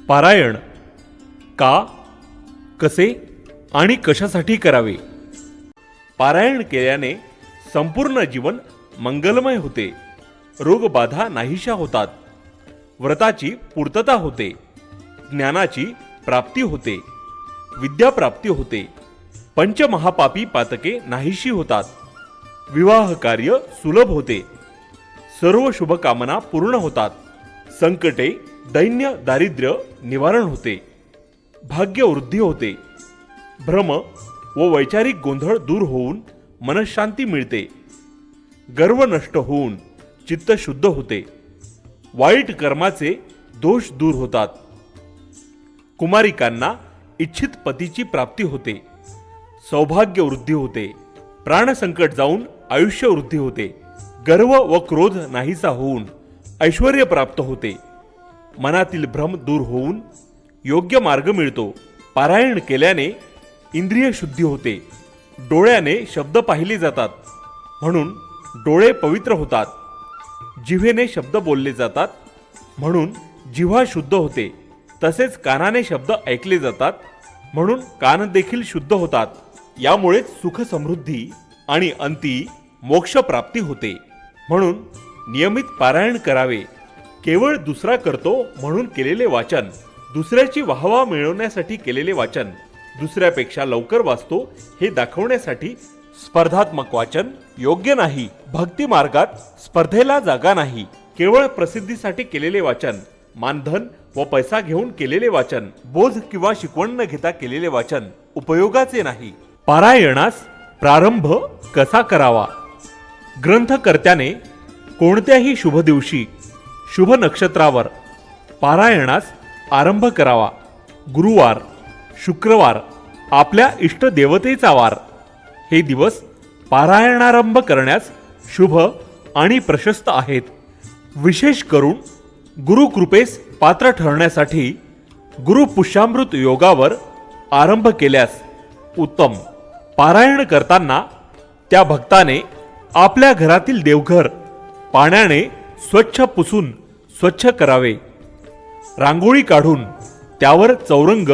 पारायण का, कसे आणि कशासाठी करावे? पारायण केल्याने संपूर्ण जीवन मंगलमय होते, रोगबाधा नाहीशा होतात, व्रताची पूर्तता होते, ज्ञानाची प्राप्ती होते, विद्याप्राप्ती होते, पंचमहापापी पातके नाहीशी होतात, विवाह कार्य सुलभ होते, सर्व शुभकामना पूर्ण होतात, संकटे दैन्य दारिद्र्य निवारण होते, भाग्य वृद्धी होते, भ्रम व वैचारिक गोंधळ दूर होऊन मनशांती मिळते, गर्व नष्ट होऊन चित्त शुद्ध होते, वाईट कर्माचे दोष दूर होतात, कुमारिकांना इच्छित पतीची प्राप्ती होते, सौभाग्य वृद्धी होते, प्राणसंकट जाऊन आयुष्य वृद्धी होते, गर्व व क्रोध नाहीसा होऊन ऐश्वर्य प्राप्त होते, मनातील भ्रम दूर होऊन योग्य मार्ग मिळतो. पारायण केल्याने इंद्रिय शुद्धी होते, डोळ्याने शब्द पाहिले जातात म्हणून डोळे पवित्र होतात, जिव्हेने शब्द बोलले जातात म्हणून जिव्हा शुद्ध होते, तसेच कानाने शब्द ऐकले जातात म्हणून कान देखील शुद्ध होतात. यामुळेच सुख समृद्धी आणि अंती मोक्ष प्राप्ती होते. म्हणून नियमित पारायण करावे. केवळ दुसरा करतो म्हणून केलेले वाचन, दुसऱ्याची वाहवा मिळवण्यासाठी केलेले वाचन, दुसऱ्यापेक्षा लवकर वाचतो हे दाखवण्यासाठी स्पर्धात्मक वाचन योग्य नाही. भक्ती मार्गात स्पर्धेला जागा नाही. केवळ प्रसिद्धीसाठी केलेले वाचन, मानधन व पैसा घेऊन केलेले वाचन, बोध किंवा शिकवण न घेता केलेले वाचन उपयोगाचे नाही. पारायणास प्रारंभ कसा करावा? ग्रंथकर्त्याने कोणत्याही शुभ दिवशी शुभ नक्षत्रावर पारायणास आरंभ करावा. गुरुवार, शुक्रवार आपल्या इष्ट देवतेचा वार. हे दिवस पारायणारंभ करण्यास शुभ आणि प्रशस्त आहेत. विशेष करून गुरुकृपेस पात्र ठरण्यासाठी गुरुपुष्यामृत योगावर आरंभ केल्यास उत्तम. पारायण करताना त्या भक्ताने आपल्या घरातील देवघर पाण्याने स्वच्छ पुसून स्वच्छ करावे. रांगोळी काढून त्यावर चौरंग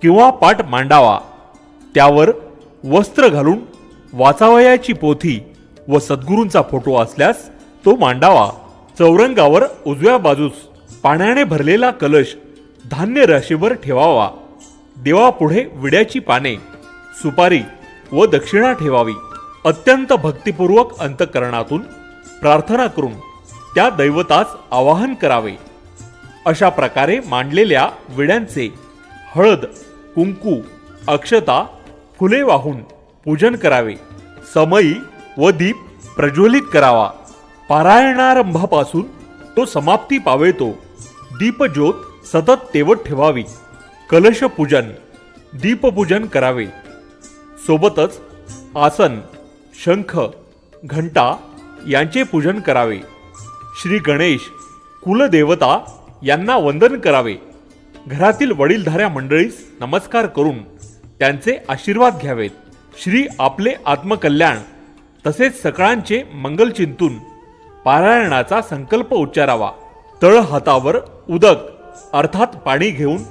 किंवा पाट मांडावा. त्यावर वस्त्र घालून वाचावयाची पोथी व सद्गुरूंचा फोटो असल्यास तो मांडावा. चौरंगावर उजव्या बाजूस पाण्याने भरलेला कलश धान्य राशीवर ठेवावा. देवापुढे विड्याची पाने, सुपारी व दक्षिणा ठेवावी. अत्यंत भक्तिपूर्वक अंतःकरणातून प्रार्थना करून त्या दैवतास आवाहन करावे. अशा प्रकारे मांडलेल्या विड्यांचे हळद, कुंकू, अक्षता, फुले वाहून पूजन करावे. समई व दीप प्रज्वलित करावा. पारायणारंभापासून तो समाप्ती पावेतो दीपज्योत सतत तेवत ठेवावी. कलश पूजन, दीपपूजन करावे. सोबतच आसन, शंख, घंटा यांचे पूजन करावे. श्री गणेश, कुलदेवता यांना वंदन करावे. घरातील वडीलधाऱ्या मंडळीस नमस्कार करून त्यांचे आशीर्वाद घ्यावेत. श्री आपले आत्मकल्याण तसेच सकळांचे मंगल चिंतून पारायणाचा संकल्प उच्चारावा. तळ हातावर उदक अर्थात पाणी घेऊन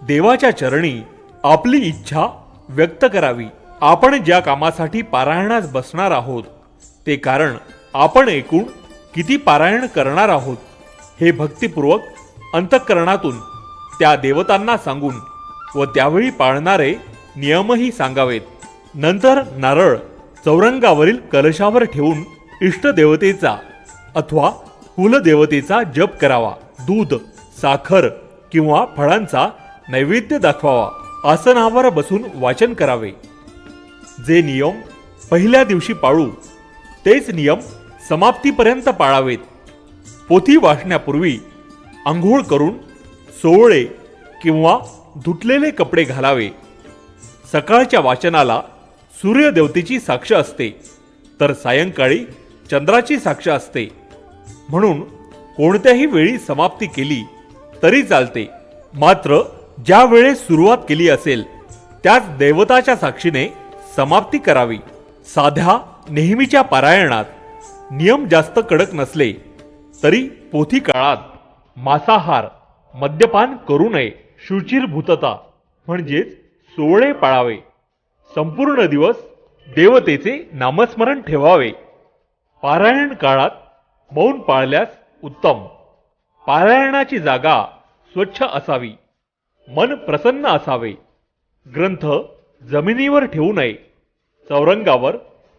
देवाच्या चरणी आपली इच्छा व्यक्त करावी. आपण ज्या कामासाठी पारायणास बसणार आहोत ते कारण, आपण एकूण किती पारायण करणार आहोत हे भक्तिपूर्वक अंतःकरणातून त्या देवतांना सांगून व त्यावेळी पाळणारे नियमही सांगावेत. नंतर नारळ चौरंगावरील कलशावर ठेवून इष्टदेवतेचा अथवा कुलदेवतेचा जप करावा. दूध, साखर किंवा फळांचा नैवेद्य दाखवावा. आसनावर बसून वाचन करावे. जे नियम पहिल्या दिवशी पाळू तेच नियम समाप्तीपर्यंत पाळावेत. पोथी वाचण्यापूर्वी आंघोळ करून सोवळे किंवा धुतलेले कपडे घालावे. सकाळच्या वाचनाला सूर्यदेवतेची साक्ष असते, तर सायंकाळी चंद्राची साक्ष असते. म्हणून कोणत्याही वेळी समाप्ती केली तरी चालते. मात्र ज्या वेळेस सुरुवात केली असेल त्याच देवताच्या साक्षीने समाप्ती करावी. साध्या नेहमीच्या पारायणात नियम जास्त कडक नसले तरी पोथी काळात मांसाहार, मद्यपान करू नये. शुचिर्भूतता म्हणजेच सोवळे पाळावे. संपूर्ण दिवस देवतेचे नामस्मरण ठेवावे. पारायण काळात मौन पाळल्यास उत्तम. पारायणाची जागा स्वच्छ असावी. मन प्रसन्न असावे. ग्रंथ जमिनीवर ठेवू नये. चौरंगावर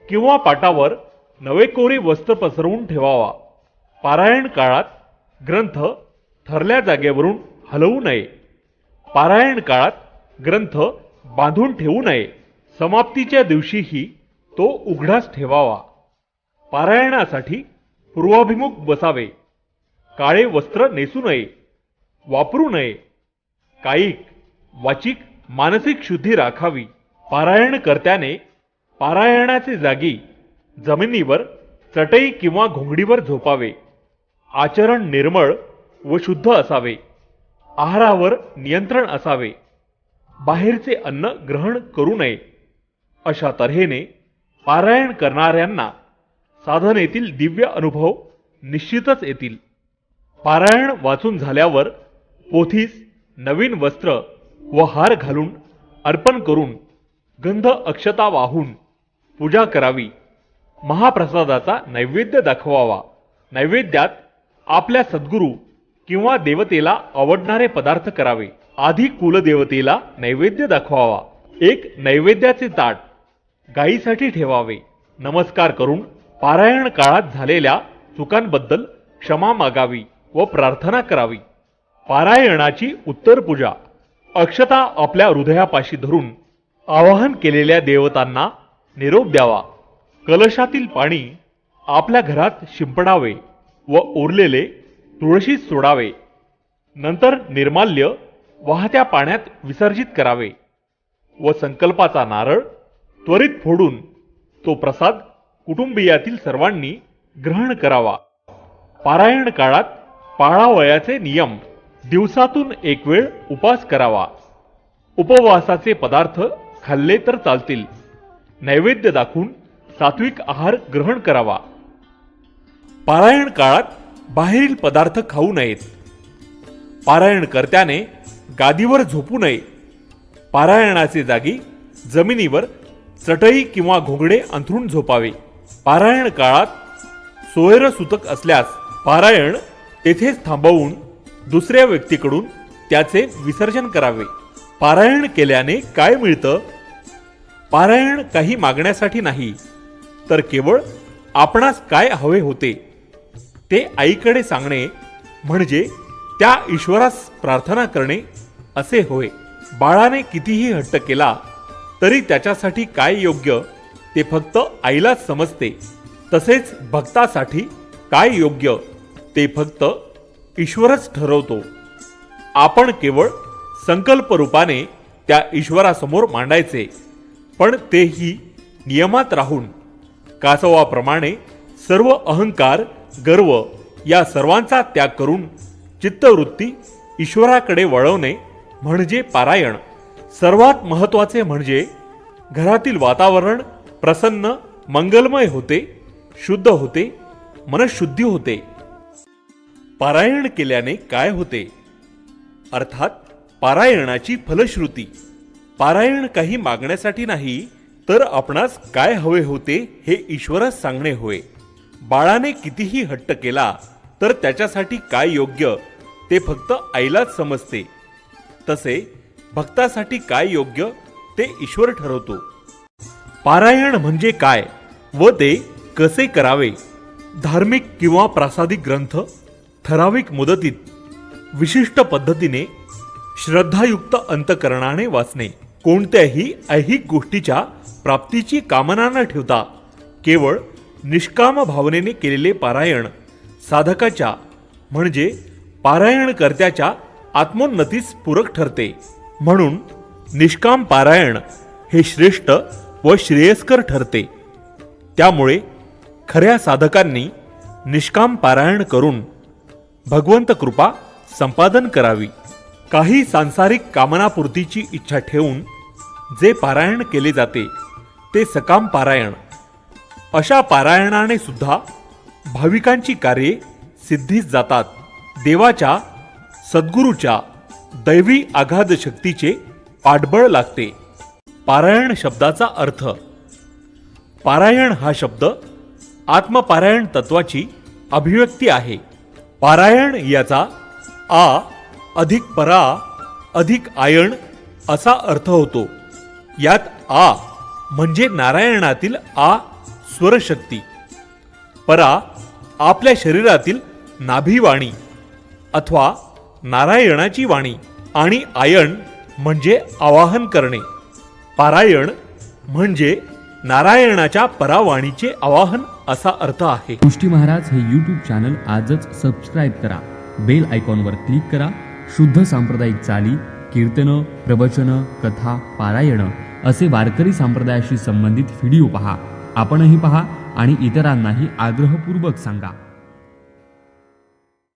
किंवा पाटावर नवे कोरे वस्त्र पसरवून ठेवावा. पारायण काळात ग्रंथ ठरल्या जागेवरून हलवू नये. पारायण काळात ग्रंथ बांधून ठेवू नये. समाप्तीच्या दिवशीही तो उघडाच ठेवावा. पारायणासाठी पूर्वाभिमुख बसावे. काळे वस्त्र नेसू नये. वापरू नये. कायिक वाचिक मानसिक शुद्धी राखावी. पारायणकर्त्याने पारायणाचे जागी जमिनीवर चटई किंवा घोंगडीवर झोपावे. आचरण निर्मळ व शुद्ध असावे. आहारावर नियंत्रण असावे. बाहेरचे अन्न ग्रहण करू नये. अशा तऱ्हेने पारायण करणाऱ्यांना साधनेतील दिव्य अनुभव निश्चितच येतील. पारायण वाचून झाल्यावर पोथीस नवीन वस्त्र व हार घालून अर्पण करून गंध अक्षता वाहून पूजा करावी. महाप्रसादाचा नैवेद्य दाखवावा. नैवेद्यात आपल्या सद्गुरू किंवा देवतेला आवडणारे पदार्थ करावे. आधी कुलदेवतेला नैवेद्य दाखवावा. एक नैवेद्याचे ताट गायीसाठी ठेवावे. नमस्कार करून पारायण काळात झालेल्या चुकांबद्दल क्षमा मागावी व प्रार्थना करावी. पारायणाची उत्तर पूजा अक्षता आपल्या हृदयापाशी धरून आवाहन केलेल्या देवतांना निरोप द्यावा. कलशातील पाणी आपल्या घरात शिंपडावे व उरलेले तुळशीत सोडावे. नंतर निर्माल्य वाहत्या पाण्यात विसर्जित करावे व संकल्पाचा नारळ त्वरित फोडून तो प्रसाद कुटुंबियातील सर्वांनी ग्रहण करावा. पारायण काळात पाळावयाचे नियम. दिवसातून एक वेळ उपास करावा. उपवासाचे पदार्थ खाल्ले तर चालतील. नैवेद्य दाखवून सात्विक आहार ग्रहण करावा. पारायण काळात बाहेरील पदार्थ खाऊ नयेत. पारायणकर्त्याने गादीवर झोपू नये. पारायणाचे जागी जमिनीवर चटई किंवा घोंगडे अंथरून झोपावे. पारायण काळात सोयरसूतक असल्यास पारायण तेथेच थांबवून दुसऱ्या व्यक्तीकडून त्याचे विसर्जन करावे. पारायण केल्याने काय मिळतं? पारायण काही मागण्यासाठी नाही, तर केवळ आपणास काय हवे होते ते आईकडे सांगणे म्हणजे त्या ईश्वरास प्रार्थना करणे असे होय. बाळाने कितीही हट्ट केला तरी त्याच्यासाठी काय योग्य ते फक्त आईलाच समजते. तसेच भक्तासाठी काय योग्य ते फक्त ईश्वरच ठरवतो. आपण केवळ संकल्प रूपाने त्या ईश्वरासमोर मांडायचे, पण तेही नियमात राहून. कासवाप्रमाणे सर्व अहंकार गर्व या सर्वांचा त्याग करून चित्तवृत्ती ईश्वराकडे वळवणे म्हणजे पारायण. सर्वात महत्त्वाचे म्हणजे घरातील वातावरण प्रसन्न मंगलमय होते, शुद्ध होते, मनशुद्धी होते. पारायण केल्याने काय होते? अर्थात पारायणाची फलश्रुती. पारायण काही मागण्यासाठी नाही, तर आपणास काय हवे होते हे ईश्वरास सांगणे होय. बाळाने कितीही हट्ट केला तर त्याच्यासाठी काय योग्य ते फक्त आईलाच समजते. तसे भक्तासाठी काय योग्य ते ईश्वर ठरवतो. पारायण म्हणजे काय व ते कसे करावे? धार्मिक किंवा प्रासादिक ग्रंथ ठराविक मुदतीत विशिष्ट पद्धतीने श्रद्धायुक्त अंतकरणाने वाचणे. कोणत्याही ऐहिक गोष्टीच्या प्राप्तीची कामना न ठेवता केवळ निष्काम भावनेने केलेले पारायण साधकाच्या म्हणजे पारायणकर्त्याच्या आत्मोन्नतीस पूरक ठरते. म्हणून निष्काम पारायण हे श्रेष्ठ व श्रेयस्कर ठरते. त्यामुळे खऱ्या साधकांनी निष्काम पारायण करून भगवंत कृपा संपादन करावी. काही सांसारिक कामनापूर्तीची इच्छा ठेवून जे पारायण केले जाते ते सकाम पारायण. अशा पारायणाने सुद्धा भाविकांची कार्ये सिद्धीस जातात. देवाच्या, सद्गुरूच्या दैवी आघाद शक्तीचे पाठबळ लागते. पारायण शब्दाचा अर्थ. पारायण हा शब्द आत्मपारायण तत्वाची अभिव्यक्ती आहे. पारायण याचा आ अधिक परा अधिक आयण असा अर्थ होतो. यात आ म्हणजे नारायणातील आ स्वरशक्ती, परा आपल्या शरीरातील नाभिवाणी अथवा नारायणाची वाणी आणि आयण म्हणजे आवाहन करणे. पारायण म्हणजे नारायणाच्या परावाणीचे आवाहन असा अर्थ आहे. गोष्टी महाराज हे यूट्यूब चॅनल आजच सबस्क्राईब करा. बेल आयकॉनवर क्लिक करा. शुद्ध सांप्रदायिक चाली, कीर्तनं, प्रवचनं, कथा, पारायणं असे वारकरी संप्रदायाशी संबंधित व्हिडिओ पहा. आपणही पहा आणि इतरांनाही आग्रहपूर्वक सांगा.